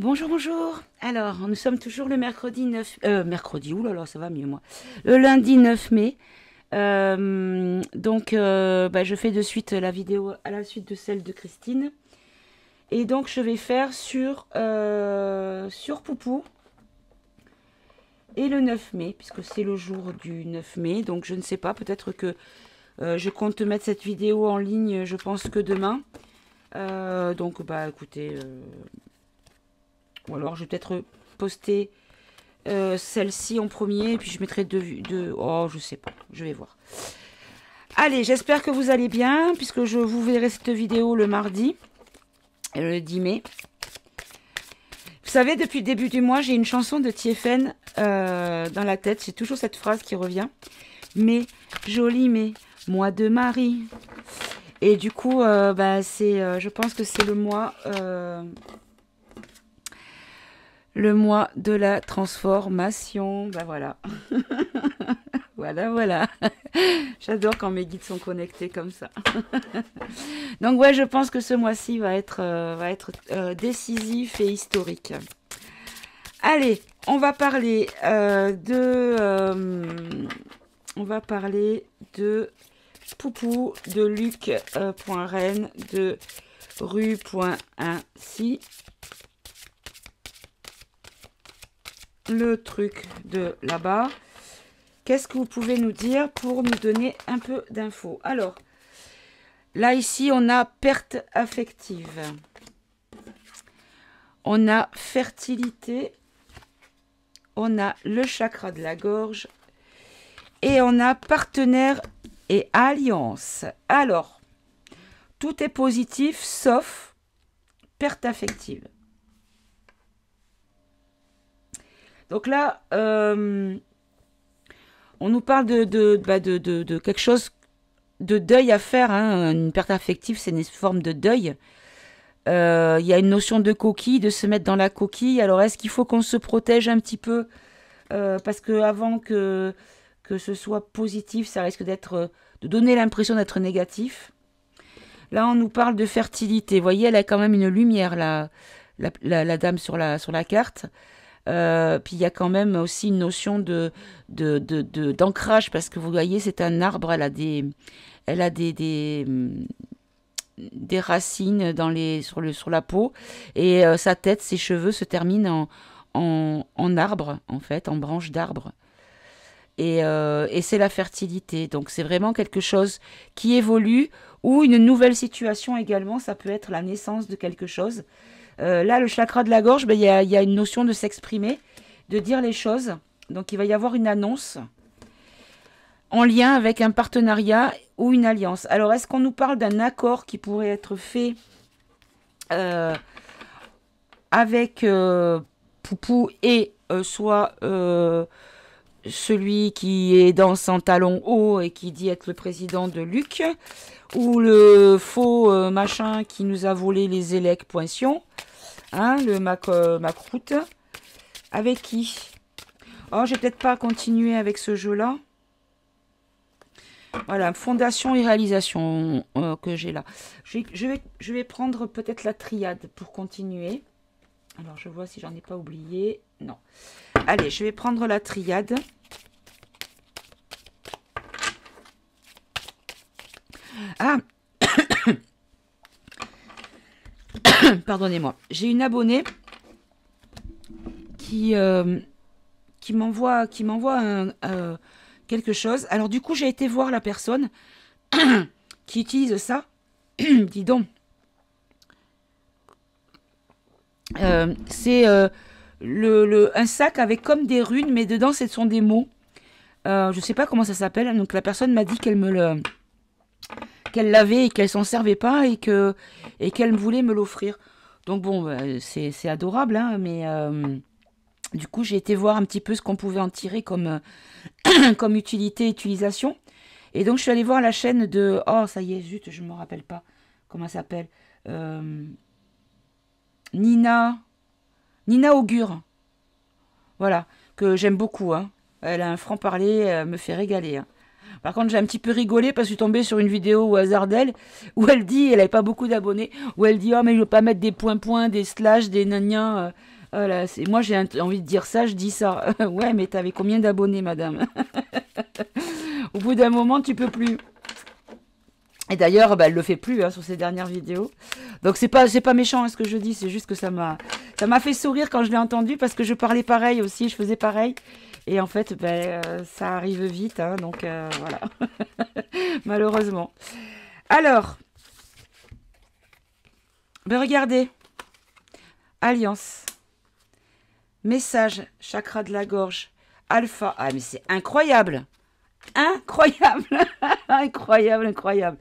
Bonjour, bonjour. Alors, nous sommes toujours le mercredi 9... mercredi, oulala, ça va mieux, moi. Le lundi 9 mai. Je fais de suite la vidéo à la suite de celle de Christine. Et donc, je vais faire sur Poupou. Et le 9 mai, puisque c'est le jour du 9 mai. Donc, je ne sais pas, peut-être que je compte mettre cette vidéo en ligne, je pense que demain. Écoutez... Ou alors, je vais peut-être poster celle-ci en premier. Et puis, je mettrai deux... Oh, je sais pas. Je vais voir. Allez, j'espère que vous allez bien. Puisque je vous verrai cette vidéo le mardi. Le 10 mai. Vous savez, depuis le début du mois, j'ai une chanson de TFN dans la tête. C'est toujours cette phrase qui revient. Mais, joli mais, mois de Marie. Et du coup, je pense que c'est le mois... le mois de la transformation. Ben voilà. Voilà. J'adore quand mes guides sont connectés comme ça. Donc ouais, je pense que ce mois-ci va être décisif et historique. Allez, on va parler de Poupou, de Luc.Reine, de Rue.Ainsi. Le truc de là-bas. Qu'est-ce que vous pouvez nous dire pour nous donner un peu d'infos? Alors, là, ici, on a perte affective. On a fertilité. On a le chakra de la gorge. Et on a partenaire et alliance. Alors, tout est positif, sauf perte affective. Donc là, on nous parle de quelque chose de deuil à faire. Hein. Une perte affective, c'est une forme de deuil. Il y a une notion de coquille, de se mettre dans la coquille. Alors, est-ce qu'il faut qu'on se protège un petit peu parce que avant que ce soit positif, ça risque de donner l'impression d'être négatif. Là, on nous parle de fertilité. Vous voyez, elle a quand même une lumière, la dame sur la carte. Puis il y a quand même aussi une notion d'ancrage parce que vous voyez c'est un arbre, elle a des racines sur la peau et sa tête, ses cheveux se terminent en arbre en fait, en branche d'arbre et c'est la fertilité, donc c'est vraiment quelque chose qui évolue ou une nouvelle situation également, ça peut être la naissance de quelque chose. Là, le chakra de la gorge, il y a une notion de s'exprimer, de dire les choses. Donc, il va y avoir une annonce en lien avec un partenariat ou une alliance. Alors, est-ce qu'on nous parle d'un accord qui pourrait être fait avec Poupou et soit celui qui est dans son talon haut et qui dit être le président de Luc, ou le faux machin qui nous a volé les élèques Poinsion, hein, le Macroute. Avec qui? Oh, je vais peut-être pas continuer avec ce jeu-là. Voilà, fondation et réalisation que j'ai là. Je vais prendre peut-être la triade pour continuer. Alors, je vois si j'en ai pas oublié. Non. Allez, je vais prendre la triade. Ah, pardonnez-moi. J'ai une abonnée qui m'envoie quelque chose. Alors du coup, j'ai été voir la personne qui utilise ça. Dis donc. C'est un sac avec comme des runes, mais dedans, ce sont des mots. Je sais pas comment ça s'appelle. Donc la personne m'a dit qu'elle l'avait et qu'elle s'en servait pas et qu'elle voulait me l'offrir. Donc bon, c'est adorable, hein, mais du coup j'ai été voir un petit peu ce qu'on pouvait en tirer comme utilisation. Et donc je suis allée voir la chaîne de... Oh ça y est, zut, je me rappelle pas comment elle s'appelle. Nina Augure. Voilà, que j'aime beaucoup. Hein. Elle a un franc-parler, elle me fait régaler. Hein. Par contre, j'ai un petit peu rigolé parce que je suis tombée sur une vidéo au hasard d'elle où elle dit, elle n'avait pas beaucoup d'abonnés, où elle dit, oh mais je veux pas mettre des points, des slash, des gnagnans Voilà, moi j'ai envie de dire ça, je dis ça. Ouais, mais t'avais combien d'abonnés, madame? Au bout d'un moment, tu peux plus. Et d'ailleurs, bah, elle le fait plus hein, sur ses dernières vidéos. Donc c'est pas méchant hein, ce que je dis, c'est juste que ça m'a fait sourire quand je l'ai entendu parce que je parlais pareil aussi, je faisais pareil. Et en fait, ben, ça arrive vite, hein, donc voilà, malheureusement. Alors, ben regardez, Alliance, message, chakra de la gorge, alpha. Ah mais c'est incroyable, incroyable, incroyable, incroyable.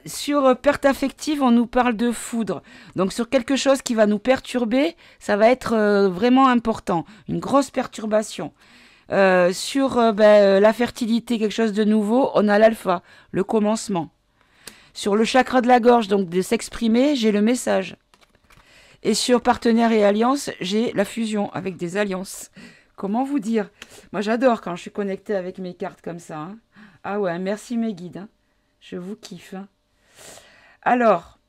Sur perte affective, on nous parle de foudre. Donc sur quelque chose qui va nous perturber, ça va être vraiment important. Une grosse perturbation. Sur la fertilité, quelque chose de nouveau, on a l'alpha, le commencement. Sur le chakra de la gorge, donc de s'exprimer, j'ai le message. Et sur partenaire et alliance, j'ai la fusion avec des alliances. Comment vous dire? Moi j'adore quand je suis connectée avec mes cartes comme ça. Hein. Ah ouais, merci mes guides. Hein. Je vous kiffe. Hein. Alors,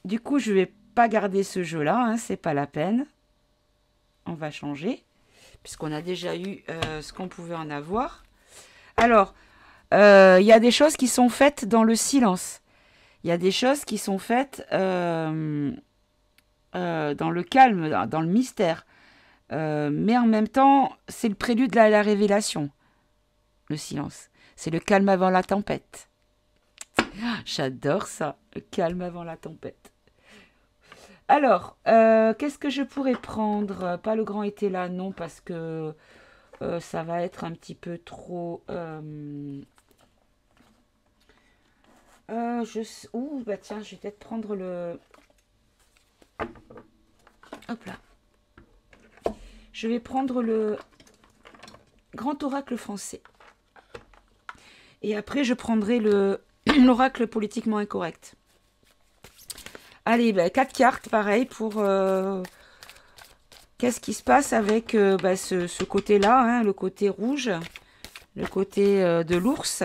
du coup, je vais pas garder ce jeu-là, hein, c'est pas la peine. On va changer, puisqu'on a déjà eu ce qu'on pouvait en avoir. Alors, il y a des choses qui sont faites dans le silence. Il y a des choses qui sont faites dans le calme, dans le mystère. Mais en même temps, c'est le prélude à la révélation, le silence. C'est le calme avant la tempête. J'adore ça, le calme avant la tempête. Alors, qu'est-ce que je pourrais prendre? Pas le grand été là, non, parce que ça va être un petit peu trop... Ouh, bah tiens, je vais peut-être prendre le... Hop là. Je vais prendre le grand oracle français. Et après, je prendrai l'oracle politiquement incorrect. Allez, bah, 4 cartes, pareil, pour... qu'est-ce qui se passe avec ce côté-là, hein, le côté rouge, le côté de l'ours.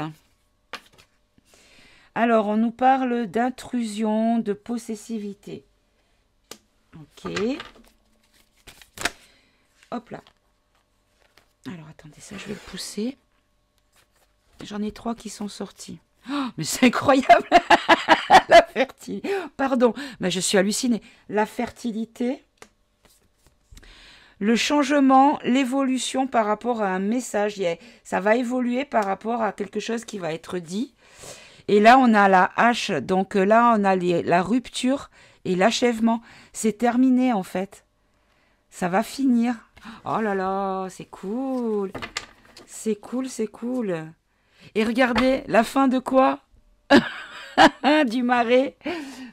Alors, on nous parle d'intrusion, de possessivité. Ok. Hop là. Alors, attendez, ça, je vais le pousser. J'en ai 3 qui sont sortis. Oh, mais c'est incroyable. La fertilité. Pardon, mais je suis hallucinée. La fertilité, le changement, l'évolution par rapport à un message. Ça va évoluer par rapport à quelque chose qui va être dit. Et là, on a la hache. Donc là, on a la rupture et l'achèvement. C'est terminé, en fait. Ça va finir. Oh là là, c'est cool. C'est cool, c'est cool. Et regardez, la fin de quoi? Du marais.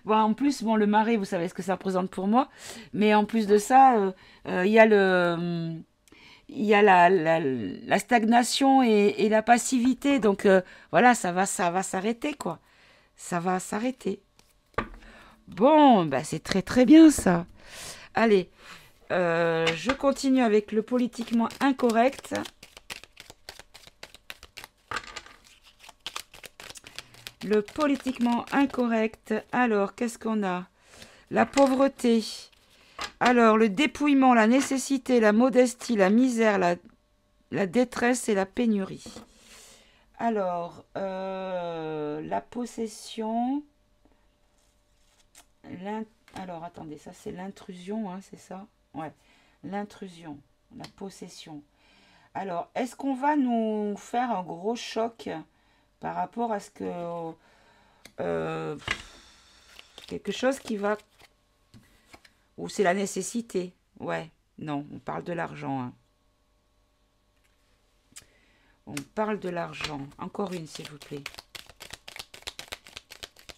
Bon, en plus, bon, le marais, vous savez ce que ça représente pour moi. Mais en plus de ça, il y a la stagnation et la passivité. Donc voilà, ça va s'arrêter, quoi. Ça va s'arrêter. Bon, bah, c'est très très bien ça. Allez, je continue avec le politiquement incorrect. Le politiquement incorrect. Alors, qu'est-ce qu'on a? La pauvreté. Alors, le dépouillement, la nécessité, la modestie, la misère, la détresse et la pénurie. Alors, la possession. Alors, attendez, ça c'est l'intrusion, hein, c'est ça? Ouais, l'intrusion, la possession. Alors, est-ce qu'on va nous faire un gros choc par rapport à ce que... quelque chose qui va... Ou c'est la nécessité? Ouais, non, on parle de l'argent. Hein. On parle de l'argent. Encore une, s'il vous plaît.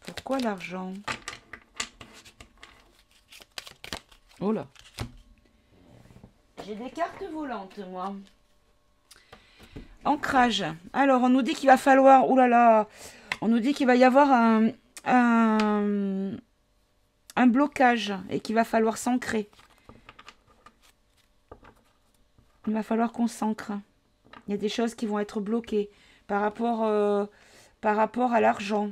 Pourquoi l'argent? Oh là. J'ai des cartes volantes, moi. Ancrage. Alors, on nous dit qu'il va falloir... Oh là là. On nous dit qu'il va y avoir un blocage et qu'il va falloir s'ancrer. Il va falloir qu'on s'ancre. Il y a des choses qui vont être bloquées par rapport à l'argent.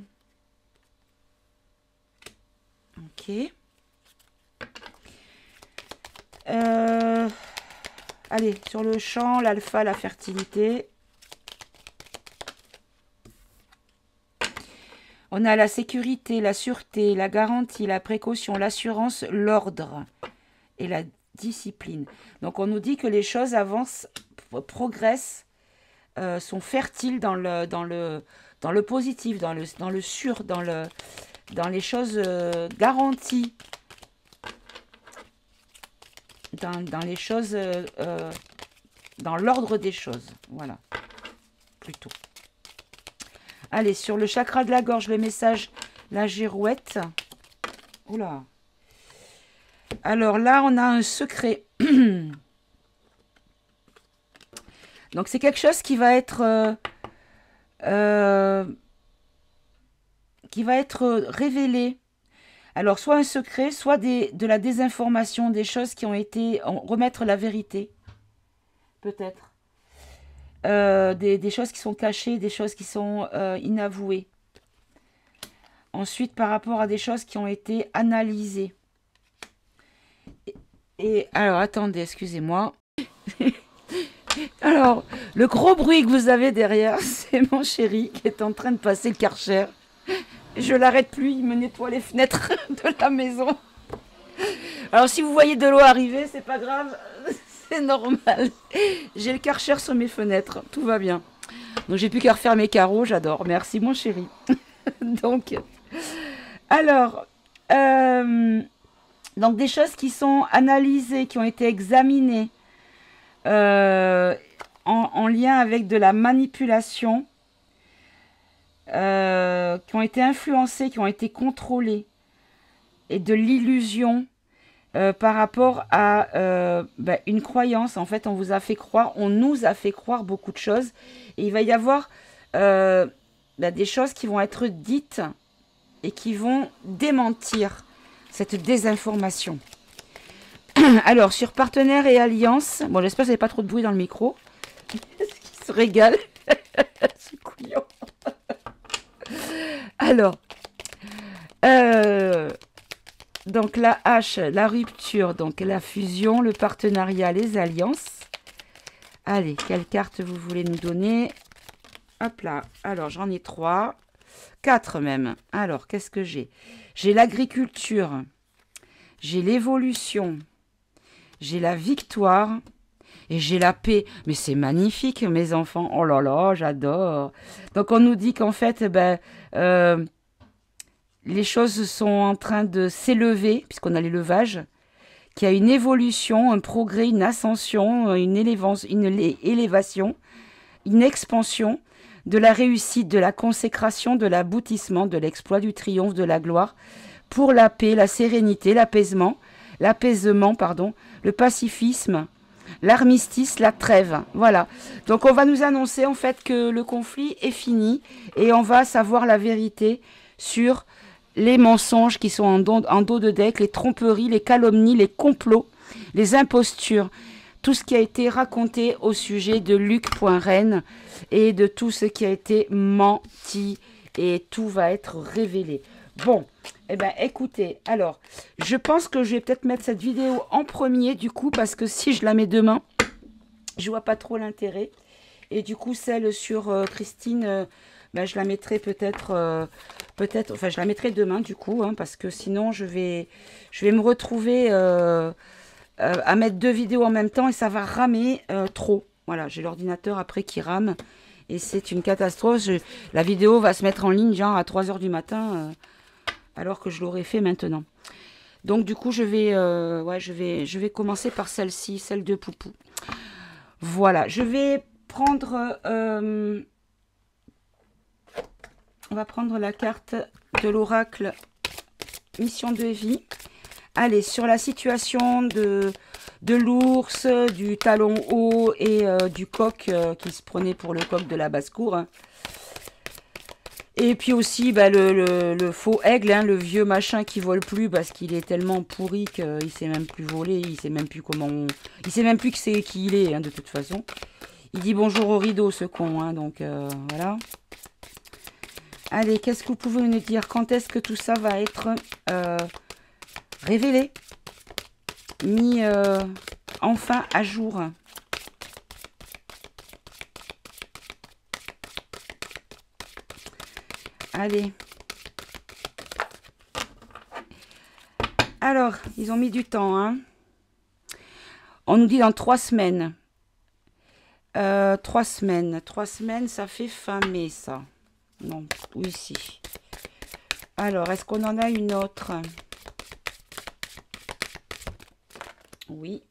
Ok. Euh, allez, sur le champ, l'alpha, la fertilité. On a la sécurité, la sûreté, la garantie, la précaution, l'assurance, l'ordre et la discipline. Donc on nous dit que les choses avancent, progressent, sont fertiles dans le positif, dans le sûr, dans les choses garanties, dans les choses, dans l'ordre des choses. Voilà, plutôt. Allez, sur le chakra de la gorge, le message, la girouette. Oula. Alors là, on a un secret. Donc, c'est quelque chose qui va être révélé. Alors, soit un secret, soit de la désinformation, des choses qui ont été... Remettre la vérité, peut-être. Des choses qui sont cachées, des choses qui sont inavouées. Ensuite, par rapport à des choses qui ont été analysées. Et alors, attendez, excusez-moi. Alors, le gros bruit que vous avez derrière, c'est mon chéri qui est en train de passer le Karcher. Je l'arrête plus, il me nettoie les fenêtres de la maison. Alors, si vous voyez de l'eau arriver, c'est pas grave. C'est normal. J'ai le Karcher sur mes fenêtres. Tout va bien. Donc, j'ai plus qu'à refaire mes carreaux. J'adore. Merci, mon chéri. Donc, alors, donc des choses qui sont analysées, qui ont été examinées en lien avec de la manipulation, qui ont été influencées, qui ont été contrôlées, et de l'illusion. Par rapport à une croyance. En fait, on vous a fait croire, on nous a fait croire beaucoup de choses. Et il va y avoir des choses qui vont être dites et qui vont démentir cette désinformation. Alors, sur partenaires et alliances, bon, j'espère que vous n'avez pas trop de bruit dans le micro. Qui se régale. C'est couillon. Alors, donc la hache, la rupture, donc la fusion, le partenariat, les alliances. Allez, quelle carte vous voulez nous donner? Hop là, alors j'en ai 3, 4 même. Alors, qu'est-ce que j'ai? J'ai l'agriculture, j'ai l'évolution, j'ai la victoire et j'ai la paix. Mais c'est magnifique, mes enfants. Oh là là, j'adore. Donc on nous dit qu'en fait, les choses sont en train de s'élever, puisqu'on a l'élevage, qu'il y a une évolution, un progrès, une ascension, une élévation, une expansion de la réussite, de la consécration, de l'aboutissement, de l'exploit, du triomphe, de la gloire, pour la paix, la sérénité, l'apaisement, le pacifisme, l'armistice, la trêve. Voilà. Donc on va nous annoncer en fait que le conflit est fini et on va savoir la vérité sur les mensonges qui sont en dos de deck, les tromperies, les calomnies, les complots, les impostures, tout ce qui a été raconté au sujet de Luc.Rennes et de tout ce qui a été menti, et tout va être révélé. Bon, eh bien écoutez, alors, je pense que je vais peut-être mettre cette vidéo en premier du coup, parce que si je la mets demain, je vois pas trop l'intérêt. Et du coup, celle sur Christine... je la mettrai peut-être, enfin je la mettrai demain du coup, hein, parce que sinon je vais me retrouver à mettre 2 vidéos en même temps et ça va ramer trop. Voilà, j'ai l'ordinateur après qui rame et c'est une catastrophe. La vidéo va se mettre en ligne genre à 3 h du matin alors que je l'aurais fait maintenant. Donc du coup je vais commencer par celle-ci, celle de Poupou. Voilà, je vais prendre... on va prendre la carte de l'oracle Mission de vie. Allez, sur la situation de l'ours, du talon haut et du coq qui se prenait pour le coq de la basse-cour. Hein. Et puis aussi le faux aigle, hein, le vieux machin qui vole plus parce qu'il est tellement pourri qu'il sait même plus voler, il sait même plus comment... Il sait même plus qui il est, hein, de toute façon. Il dit bonjour au rideau, ce con, hein, donc voilà. Allez, qu'est-ce que vous pouvez nous dire? Quand est-ce que tout ça va être révélé? mis enfin à jour. Allez. Alors, ils ont mis du temps, hein. On nous dit dans 3 semaines. 3 semaines. 3 semaines, ça fait fin mai, ça. Non, oui, si. Alors, est-ce qu'on en a une autre? Oui.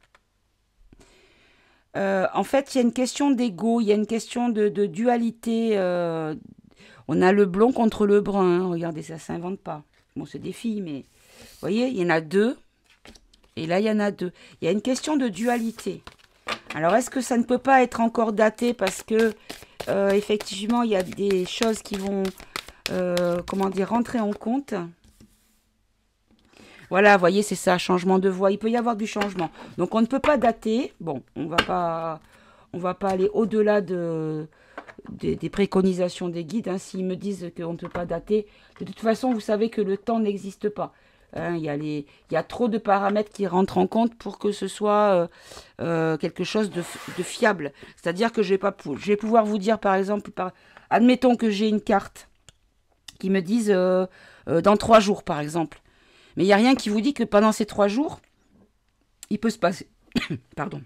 En fait, il y a une question d'ego, il y a une question de dualité. On a le blond contre le brun. Hein. Regardez, ça s'invente pas. Bon, c'est des filles, mais... Vous voyez, il y en a 2. Et là, il y en a 2. Il y a une question de dualité. Alors, est-ce que ça ne peut pas être encore daté parce que, effectivement, il y a des choses qui vont, comment dire, rentrer en compte. Voilà, vous voyez, c'est ça, changement de voix. Il peut y avoir du changement. Donc, on ne peut pas dater. Bon, on va pas aller au-delà des préconisations des guides. Hein. S'ils me disent qu'on ne peut pas dater, de toute façon, vous savez que le temps n'existe pas. Hein, il y a trop de paramètres qui rentrent en compte pour que ce soit quelque chose de fiable. C'est-à-dire que je vais pouvoir vous dire, par exemple, admettons que j'ai une carte qui me dise dans 3 jours, par exemple. Mais il n'y a rien qui vous dit que pendant ces 3 jours, il peut se passer... Pardon.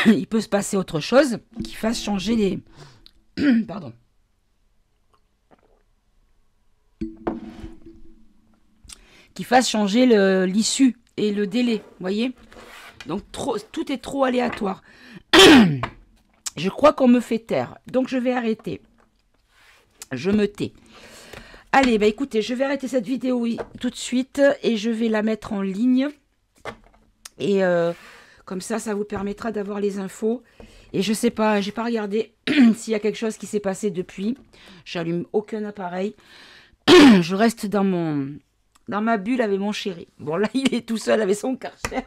Il peut se passer autre chose qui fasse changer les... Pardon. Qui fasse changer l'issue et le délai, vous voyez. Donc, tout est trop aléatoire. Je crois qu'on me fait taire, donc je vais arrêter. Je me tais. Allez, bah écoutez, je vais arrêter cette vidéo tout de suite et je vais la mettre en ligne. Et comme ça vous permettra d'avoir les infos. Et je sais pas, j'ai pas regardé s'il y a quelque chose qui s'est passé depuis. J'allume aucun appareil. Je reste dans ma bulle avec mon chéri. Bon, là, il est tout seul avec son Karcher.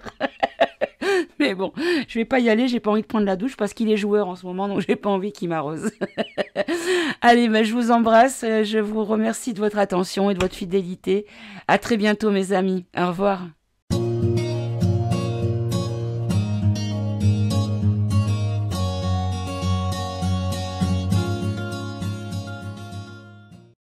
Mais bon, je vais pas y aller. J'ai pas envie de prendre la douche parce qu'il est joueur en ce moment, donc j'ai pas envie qu'il m'arrose. Allez, bah, je vous embrasse. Je vous remercie de votre attention et de votre fidélité. À très bientôt, mes amis. Au revoir.